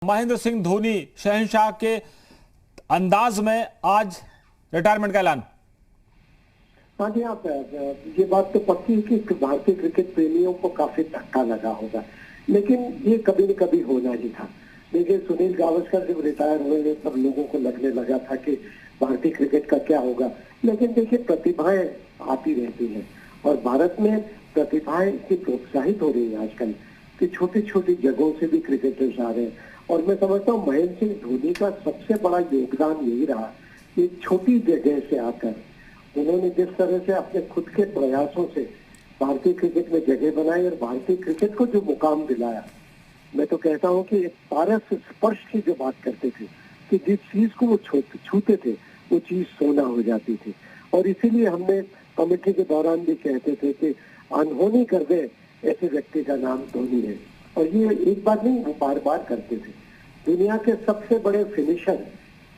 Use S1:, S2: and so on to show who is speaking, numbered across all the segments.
S1: महेंद्र सिंह धोनी शहंशाह के अंदाज में आज रिटायरमेंट का ऐलान।
S2: हाँ जी, आप ये बात तो पक्की है कि भारतीय क्रिकेट प्रेमियों को काफी धक्का लगा होगा, लेकिन ये कभी न कभी होना ही था। देखिए, सुनील गावस्कर जब रिटायर हुए तब लोगों को लगने लगा था कि भारतीय क्रिकेट का क्या होगा, लेकिन देखिए प्रतिभाएं आती रहती हैं और भारत में प्रतिभाएं इतनी प्रोत्साहित हो रही है आजकल कि छोटी छोटी जगहों से भी क्रिकेटर्स आ रहे हैं। और मैं समझता हूँ महेंद्र सिंह धोनी का सबसे बड़ा योगदान यही रहा कि छोटी जगह से आकर उन्होंने जिस तरह से अपने खुद के प्रयासों से भारतीय क्रिकेट में जगह बनाई और भारतीय क्रिकेट को जो मुकाम दिलाया। मैं तो कहता हूँ कि एक पारस स्पर्श की जो बात करते थे कि जिस चीज को वो छूते थे वो चीज सोना हो जाती थी। और इसीलिए हमने कमेटी के दौरान भी कहते थे कि अनहोनी कर दे ऐसे व्यक्ति का नाम धोनी है। और ये एक बार नहीं, वो बार बार करते थे। दुनिया के सबसे बड़े फिनिशर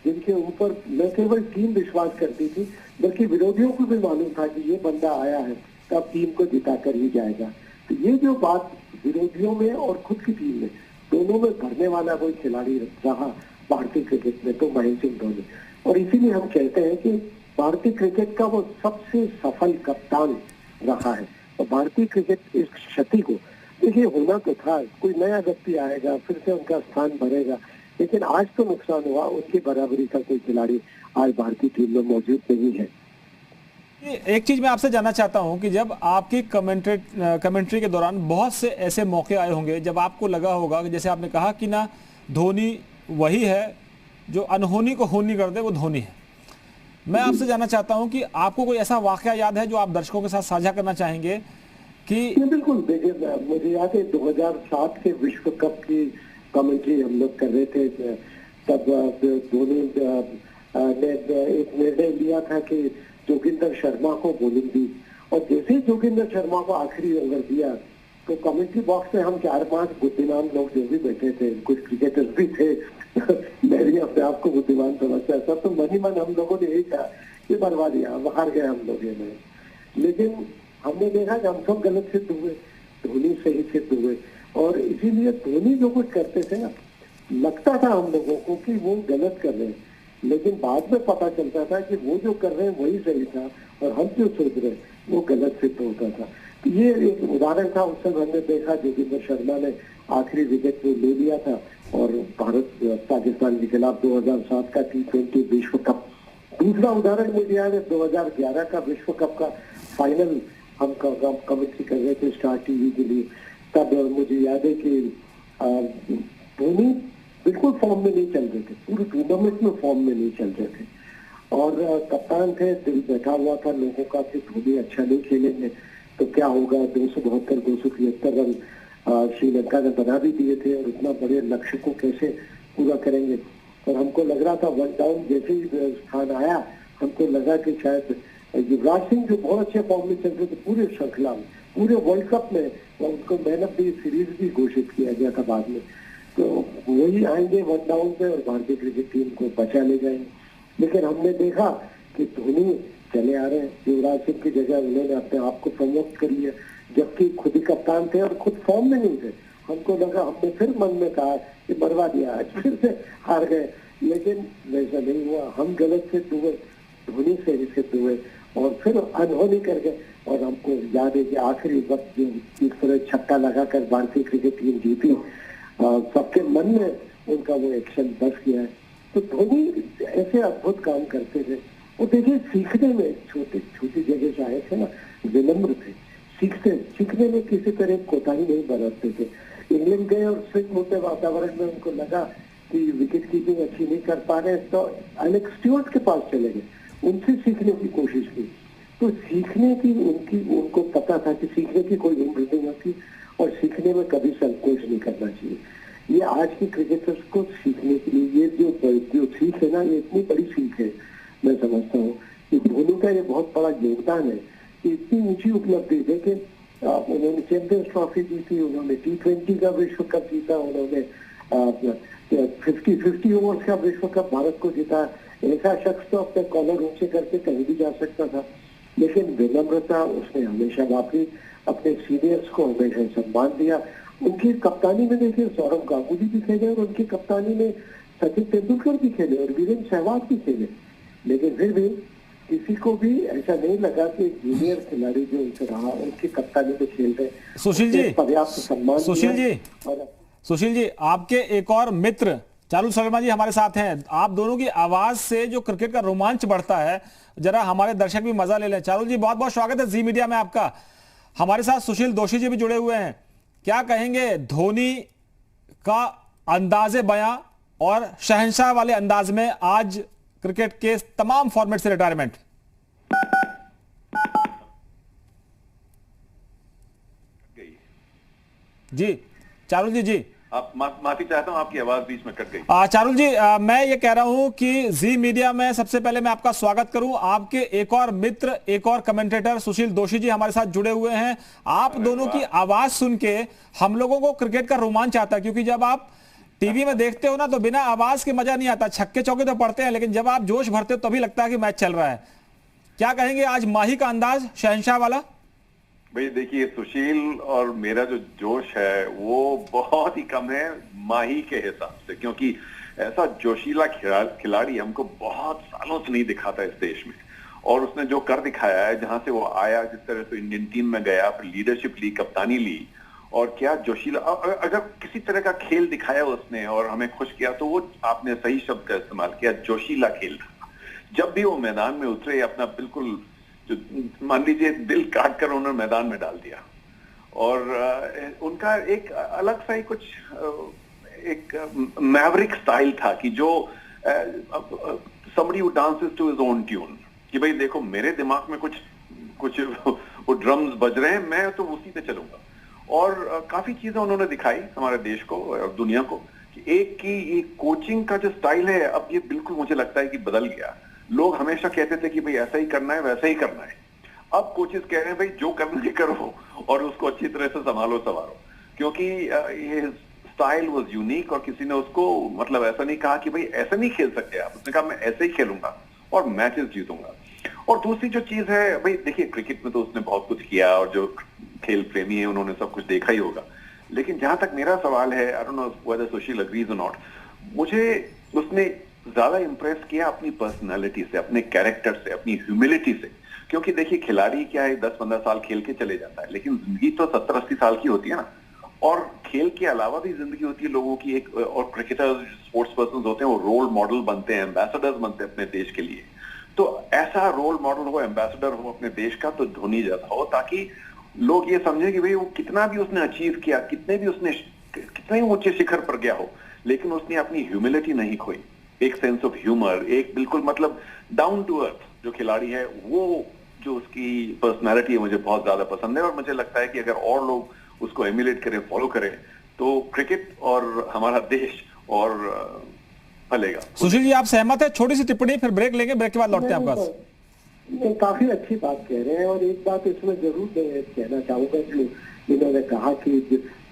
S2: जिनके ऊपर न केवल टीम विश्वास करती थी बल्कि विरोधियों को भी मालूम था कि ये बंदा आया है तो अब टीम को जिता कर ही जाएगा। तो ये जो बात विरोधियों में और खुद की टीम में दोनों में भरने वाला कोई खिलाड़ी रहा भारतीय क्रिकेट में तो महेंद्र सिंह धोनी। और इसीलिए हम कहते हैं कि भारतीय क्रिकेट का वो सबसे सफल कप्तान रहा है। और भारतीय क्रिकेट इस क्षति को, देखिए होना तो था, कोई नया व्यक्ति आएगा फिर से उनका स्थान भरेगा, लेकिन आज तो नुकसान हुआ। उनकी बराबरी का कोई खिलाड़ी आज भारतीय टीम में मौजूद नहीं है।
S1: एक चीज मैं आपसे जानना चाहता हूं कि जब आपकी कमेंट्री के दौरान बहुत से ऐसे मौके आए होंगे जब आपको लगा होगा कि जैसे आपने कहा कि ना धोनी वही है जो अनहोनी को होनी कर दे, वो धोनी है। मैं आपसे जानना चाहता हूं कि आपको कोई ऐसा वाकया याद है जो आप दर्शकों के साथ साझा करना चाहेंगे कि?
S2: बिल्कुल, देखिए मुझे याद है 2007 के विश्व कप की कमेंट्री हम लोग कर रहे थे। तब धोनी ने एक निर्णय लिया था कि जोगिंदर शर्मा को बॉलिंग दी और जैसे ही जोगिंदर शर्मा को आखिरी ओवर दिया तो कमेंट्री बॉक्स में हम 4-5 बुद्धिमान लोग जो भी बैठे थे, कुछ क्रिकेटर्स भी थे मैं भी अपने आप को बुद्धिमान समझता था, तो मन ही मन हम लोगों ने यही कहा कि बर्बाद दिया, बाहर गए हम लोग ये मैच। लेकिन हमने देखा कि हम सब गलत सिद्ध हुए, धोनी सही सिद्ध हुए। और इसीलिए धोनी जो कुछ करते थे ना, लगता था हम लोगों को कि वो गलत कर रहे हैं, लेकिन बाद में पता चलता था कि वो जो कर रहे हैं वही सही था और हम जो सोच रहे हैं वो गलत सिद्ध होता था। तो ये एक उदाहरण था। उस समय हमने देखा जोगिंदर शर्मा ने आखिरी विकेट में ले लिया था और भारत पाकिस्तान के खिलाफ 2007 का T20 विश्व कप। दूसरा उदाहरण मुझे याद है 2011 का विश्व कप का फाइनल हम कमेंट्री कर रहे थे स्टार टीवी के लिए। तब मुझे याद है कि धोनी बिल्कुल फॉर्म में नहीं चल रहे थे, पूरे टूर्नामेंट में फॉर्म में नहीं चल रहे थे और कप्तान थे, दिल बैठा हुआ था लोगों का कि धोनी अच्छा नहीं खेलेंगे तो क्या होगा। 272-273 रन श्रीलंका ने बना भी दिए थे और इतना बड़े लक्ष्य को कैसे पूरा करेंगे। और हमको लग रहा था वन डाउन जैसे ही स्थान आया हमको लगा कि शायद युवराज सिंह जो बहुत अच्छे फॉर्म में चल रहे थे पूरे श्रृंखला में, पूरे वर्ल्ड कप में, उनको मैन ऑफ द सीरीज भी घोषित किया गया था बाद में, तो वही आएंगे वन डाउन पे और भारतीय क्रिकेट टीम को बचा ले जाएंगे। लेकिन हमने देखा कि धोनी चले आ रहे हैं, युवराज सिंह की जगह उन्होंने अपने आप को प्रमोट कर लिया जबकि खुद ही कप्तान थे और खुद फॉर्म में नहीं थे। हमको लगा, हमने फिर मन में कहा कि बर्बाद दिया, आज फिर से हार गए, लेकिन वैसा नहीं हुआ। हम गलत सिद्ध हुए, धोनी से ही सिद्ध हुए और फिर अनहोनी कर गए। और हमको याद है कि आखिरी वक्त जो इस तरह छक्का लगाकर भारतीय क्रिकेट टीम जीती, सबके मन में उनका वो एक्शन बस गया है। तो धोनी ऐसे अद्भुत काम करते थे। और देखिए सीखने में छोटी जगह से आए थे ना, विनम्र थे, सीखने में किसी तरह कोताही नहीं बरतते थे। इंग्लैंड गए और स्विच होते वातावरण में उनको लगा कि विकेट कीपिंग अच्छी नहीं कर पा रहे तो एलेक्स स्टुअर्ट के पास चले गए, उनसे सीखने की कोशिश की। तो सीखने की उनको पता था कि सीखने की कोई उम्र नहीं होती और सीखने में कभी संकोच नहीं करना चाहिए। ये आज की क्रिकेटर्स को सीखने के लिए ये जो सीख है ना, ये इतनी बड़ी सीख है। मैं समझता हूँ कि धोनी का ये बहुत बड़ा योगदान है कि इतनी ऊंची उपलब्धि देखें। उन्होंने चैंपियंस ट्रॉफी जीती, उन्होंने T20 का विश्व कप जीता, उन्होंने 50 ओवर्स का विश्व कप भारत को जीता। ऐसा शख्स तो अपने कॉलर ऊंचे करके कहीं भी जा सकता था, लेकिन विनम्रता उसने हमेशा वापरी, अपने सीनियर्स को हमेशा सम्मान दिया उनकी कप्तानी में देखिए सौरव गांगुली भी खेले और उनकी कप्तानी में सचिन तेंदुलकर भी खेले और वीरेंद्र सहवाग भी खेले, लेकिन फिर भी किसी को भी ऐसा नहीं लगा कि जूनियर खिलाड़ी जो उनसे रहा उनकी कप्तानी में खेल रहे।
S1: सुशील जी,
S2: पर्याप्त सम्मान
S1: सुशील जी, सुशील जी, आपके एक और मित्र चारू शर्मा जी हमारे साथ हैं। आप दोनों की आवाज से जो क्रिकेट का रोमांच बढ़ता है, जरा हमारे दर्शक भी मजा ले लें। चारू जी, बहुत बहुत स्वागत है जी मीडिया में आपका। हमारे साथ सुशील दोषी जी भी जुड़े हुए हैं। क्या कहेंगे धोनी का अंदाजे बयां और शहंशाह वाले अंदाज में आज क्रिकेट के तमाम फॉर्मेट से रिटायरमेंट? जी चारुल जी,
S3: आप माफी चाहता हूं, आपकी आवाज बीच में कट गई।
S1: चारुल जी, मैं ये कह रहा हूं कि जी मीडिया में सबसे पहले मैं आपका स्वागत करूं। आपके एक और मित्र, एक और कमेंटेटर सुशील दोषी जी हमारे साथ जुड़े हुए हैं। आप दोनों की आवाज सुन के हम लोगों को क्रिकेट का रोमांच आता है, क्योंकि जब आप टीवी में देखते हो ना तो बिना आवाज के मजा नहीं आता। छक्के चौके तो पड़ते हैं, लेकिन जब आप जोश भरते हो तभी लगता है कि मैच चल रहा है। क्या कहेंगे आज माही का अंदाज शहंशाह वाला?
S3: भाई देखिए, सुशील और मेरा जो जोश है वो बहुत ही कम है माही के हिसाब से, क्योंकि ऐसा जोशीला खिलाड़ी हमको बहुत सालों से नहीं दिखाता इस देश में। और उसने जो कर दिखाया है, जहां से वो आया, जिस तरह से इंडियन टीम में गया, फिर लीडरशिप ली, कप्तानी ली, और क्या जोशीला, अगर किसी तरह का खेल दिखाया उसने और हमें खुश किया, तो वो आपने सही शब्द का इस्तेमाल किया, जोशीला खेल था। जब भी वो मैदान में उतरे, अपना बिल्कुल जो मान लीजिए दिल काट कर उन्होंने मैदान में डाल दिया। और उनका एक अलग सा ही कुछ एक मैवरिक स्टाइल था कि जो somebody who dances to his own tune, कि भाई देखो मेरे दिमाग में कुछ वो ड्रम्स बज रहे हैं, मैं तो उसी पे चलूंगा। और काफी चीजें उन्होंने दिखाई हमारे देश को और दुनिया को कि एक की ये कोचिंग का जो स्टाइल है, अब ये बिल्कुल मुझे लगता है कि बदल गया। लोग हमेशा कहते थे कि भाई ऐसा ही करना है, वैसा ही करना है। अब कोचेस कह रहे हैं भाई जो करना है करो और उसको अच्छी तरह से संभालो संवारो, क्योंकि ये स्टाइल वाज यूनिक। और किसी ने उसको मतलब ऐसा नहीं कहा कि भाई ऐसा नहीं खेल सकते आप, उसने कहा मैं ऐसे ही खेलूंगा और मैचेस जीतूंगा। और दूसरी जो चीज है भाई देखिए, क्रिकेट में तो उसने बहुत कुछ किया और जो खेल प्रेमी है उन्होंने सब कुछ देखा ही होगा। लेकिन जहां तक मेरा सवाल है, I don't know whether Sushil agrees और नॉट, मुझे उसने ज्यादा इंप्रेस किया अपनी पर्सनालिटी से, अपने कैरेक्टर से, अपनी ह्यूमिलिटी से। क्योंकि देखिए खिलाड़ी क्या है, 10-15 साल खेल के चले जाता है, लेकिन जिंदगी तो 70-80 साल की होती है ना। और खेल के अलावा भी जिंदगी होती है लोगों की एक, और क्रिकेटर, स्पोर्ट्स पर्सन होते हैं, वो रोल मॉडल बनते हैं, एम्बेसडर्स बनते हैं अपने देश के लिए। तो ऐसा रोल मॉडल हो, एम्बेसडर हो अपने देश का, तो धोनी जैसा हो, ताकि लोग ये समझे कि भाई वो कितना भी उसने अचीव किया, कितने ऊंचे शिखर पर गया हो, लेकिन उसने अपनी ह्यूमिलिटी नहीं खोई। एक सेंस ऑफ ह्यूमर, एक बिल्कुल मतलब डाउन टू अर्थ जो खिलाड़ी है, वो जो उसकी पर्सनालिटी है मुझे बहुत ज्यादा पसंद है। और मुझे लगता है कि अगर और लोग उसको एमुलेट करें, फॉलो करें, तो क्रिकेट और हमारा देश और फलेगा।
S2: सुशील जी, आप सहमत है? छोटी सी टिप्पणी, फिर ब्रेक लेंगे, ब्रेक के बाद लौटते हैं आपके पास। काफी अच्छी बात कह रहे हैं, और एक बात इसमें जरूर कहना चाहूंगा कि इन्होंने कहा कि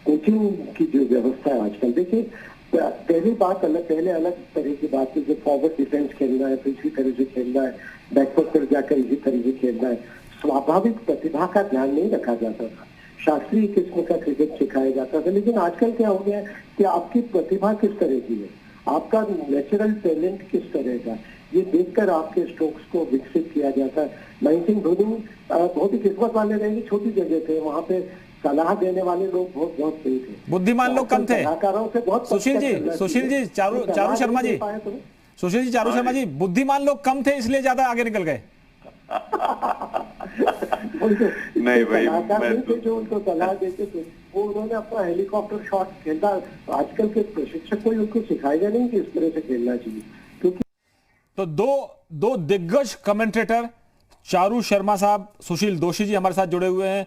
S2: कोचिंग की जो व्यवस्था है आजकल, देखिए पहली बात अलग, पहले अलग तरह की बात है, जो फॉरवर्ड डिफेंस खेलना है तो इसी तरह से खेलना है, बैकवर्ड पर जाकर इसी तरह से खेलना है। स्वाभाविक प्रतिभा का ध्यान नहीं रखा जाता था, शास्त्रीय किस्म का क्रिकेट सिखाया जाता था। लेकिन आजकल क्या हो गया है कि आपकी प्रतिभा किस तरह की है, आपका नेचुरल टैलेंट किस तरह का, ये देखकर आपके स्ट्रोक्स को विकसित किया जाता है। महेंद्र सिंह धोनी बहुत ही किस्मत वाले रहेंगे, छोटी जगह थे, वहां पे सलाह देने वाले लोग बहुत सही थे,
S1: बुद्धिमान लोग कम थे।
S2: कलाकारों से बहुत
S1: सुशील जी, चारू शर्मा जी, सुशील जी, चारू शर्मा जी, बुद्धिमान लोग कम थे इसलिए ज्यादा आगे निकल गए।
S3: नहीं भाई,
S2: जो उनको सलाह देते थे वो उन्होंने अपना हेलीकॉप्टर शॉट खेलता। आजकल के प्रशिक्षक को उनको सिखाएगा नहीं कि इस तरह से खेलना चाहिए, क्योंकि
S1: तो दो दिग्गज कमेंटेटर चारू शर्मा साहब, सुशील दोषी जी हमारे साथ जुड़े हुए हैं।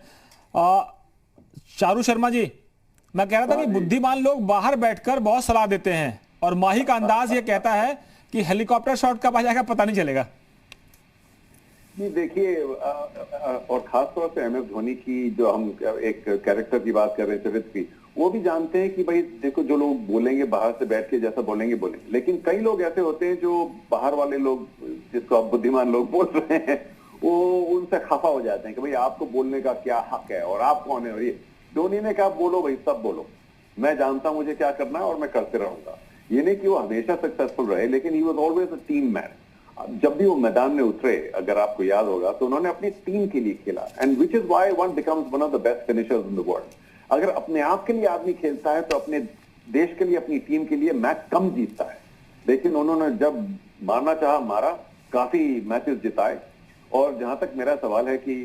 S1: चारू शर्मा जी, मैं कह रहा था कि बुद्धिमान लोग बाहर बैठकर बहुत सलाह देते हैं, और माही का अंदाज ये कहता है कि हेलीकॉप्टर शॉट कब आ जाएगा पता नहीं चलेगा।
S3: नहीं देखिए, और खास तौर पे MS धोनी की जो हम एक कैरेक्टर की बात कर रहे हैं, चरित्र की, वो भी जानते हैं कि भाई देखो जो लोग बोलेंगे बाहर से बैठ के जैसा बोलेंगे। लेकिन कई लोग ऐसे होते हैं जो बाहर वाले लोग, जिसको आप बुद्धिमान लोग बोल रहे हैं, वो उनसे खफा हो जाते हैं कि भाई आपको बोलने का क्या हक है और आप कौन है। और ये धोनी ने कहा बोलो भाई, सब बोलो। मैं जानता हूं मुझे क्या करना है और मैं करते रहूंगा। ये नहीं कि वो हमेशा सक्सेसफुल रहे, लेकिन he was always a team man. जब भी वो मैदान में उतरे, अगर आपको याद होगा, तो उन्होंने अपनी टीम के लिए खेला, and which is why one becomes one of the best finishers in the world. अगर अपने आप के लिए आदमी खेलता है तो अपने देश के लिए, अपनी टीम के लिए मैच कम जीतता है। लेकिन उन्होंने जब मारना चाहा मारा, काफी मैचेस जिताए। और जहां तक मेरा सवाल है कि,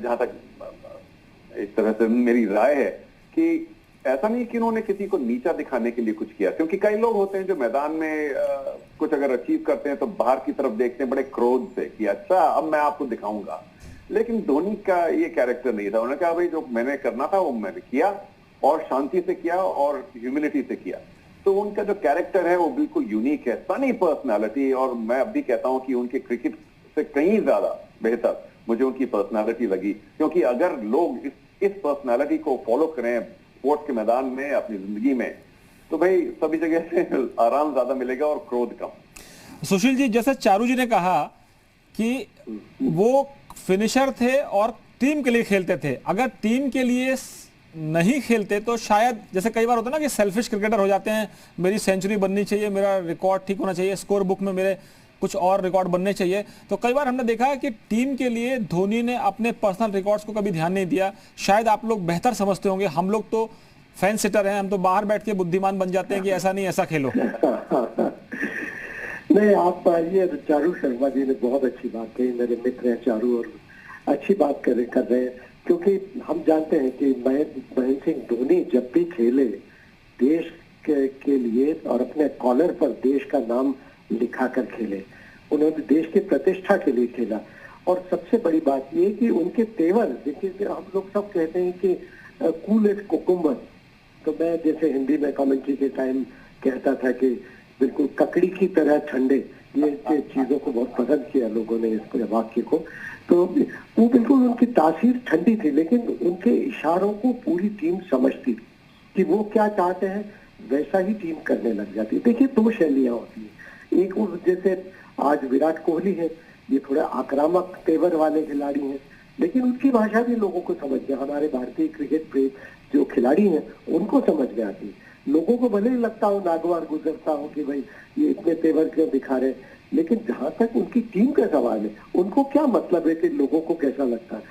S3: जहां तक एक तरह से मेरी राय है कि ऐसा नहीं कि उन्होंने किसी को नीचा दिखाने के लिए कुछ किया, क्योंकि कई लोग होते हैं जो मैदान में कुछ अगर अचीव करते हैं तो बाहर की तरफ देखते हैं बड़े क्रोध से कि अच्छा अब मैं आपको दिखाऊंगा। लेकिन धोनी का ये कैरेक्टर नहीं था। उन्होंने कहा भाई जो मैंने करना था वो मैंने किया, और शांति से किया और ह्यूमिलिटी से किया। तो उनका जो कैरेक्टर है वो बिल्कुल यूनिक है, सनी पर्सनालिटी। और मैं अब भी कहता हूं कि उनके क्रिकेट से कहीं ज्यादा बेहतर मुझे उनकी पर्सनालिटी लगी, क्योंकि अगर लोग इस पर्सनालिटी को फॉलो करें स्पोर्ट्स के मैदान में, अपनी जिंदगी में, तो भाई सभी जगह से आराम ज्यादा मिलेगा और क्रोध कम।
S1: सुशील जी, जैसे चारू जी ने कहा कि वो फिनिशर थे और टीम के लिए खेलते थे, अगर टीम के लिए नहीं खेलते तो शायद, जैसे कई बार होता है ना कि सेल्फिश क्रिकेटर हो जाते हैं, मेरी सेंचुरी बननी चाहिए, मेरा रिकॉर्ड ठीक होना चाहिए, स्कोर बुक में मेरे कुछ और रिकॉर्ड बनने चाहिए। तो कई बार हमने देखा है कि टीम के लिए धोनी ने अपने पर्सनल रिकॉर्ड्स को कभी ध्यान नहीं दिया। शायद आप लोग बेहतर समझते होंगे, हम लोग तो फैन सिटर हैं, हम तो बाहर बैठ के बुद्धिमान बन जाते हैं कि ऐसा नहीं ऐसा खेलो।
S2: नहीं, आप ये चारू शर्मा जी ने बहुत अच्छी बात कही, मेरे मित्र हैं चारू, और अच्छी बात कर रहे हैं, क्योंकि हम जानते हैं कि महेंद्र सिंह धोनी जब भी खेले देश के लिए और अपने कॉलर पर देश का नाम लिखा कर खेले, उन्होंने देश की प्रतिष्ठा के लिए खेला। और सबसे बड़ी बात ये कि उनके तेवर, देखिए हम लोग सब कहते हैं कि कूल एज कुकुम्बर, तो मैं जैसे हिंदी में कमेंट्री के टाइम कहता था कि बिल्कुल ककड़ी की तरह ठंडे, ये चीजों को बहुत पसंद किया लोगों ने इस पूरे वाक्य को। तो वो बिल्कुल उनकी तासीर ठंडी थी, लेकिन उनके इशारों को पूरी टीम समझती थी कि वो क्या चाहते हैं, वैसा ही टीम करने लग जाती। देखिए दो शैलियां होती हैं, एक वो जैसे आज विराट कोहली है, ये थोड़ा आक्रामक तेवर वाले खिलाड़ी हैं, लेकिन उनकी भाषा भी लोगों को समझ में, हमारे भारतीय क्रिकेट पे जो खिलाड़ी हैं उनको समझ में आती है। लोगों को भले ही लगता हो, नागवार गुजरता हो कि भाई ये इतने तेवर क्यों दिखा रहे, लेकिन जहां तक उनकी टीम का सवाल है, उनको क्या मतलब है कि लोगों को कैसा लगता है।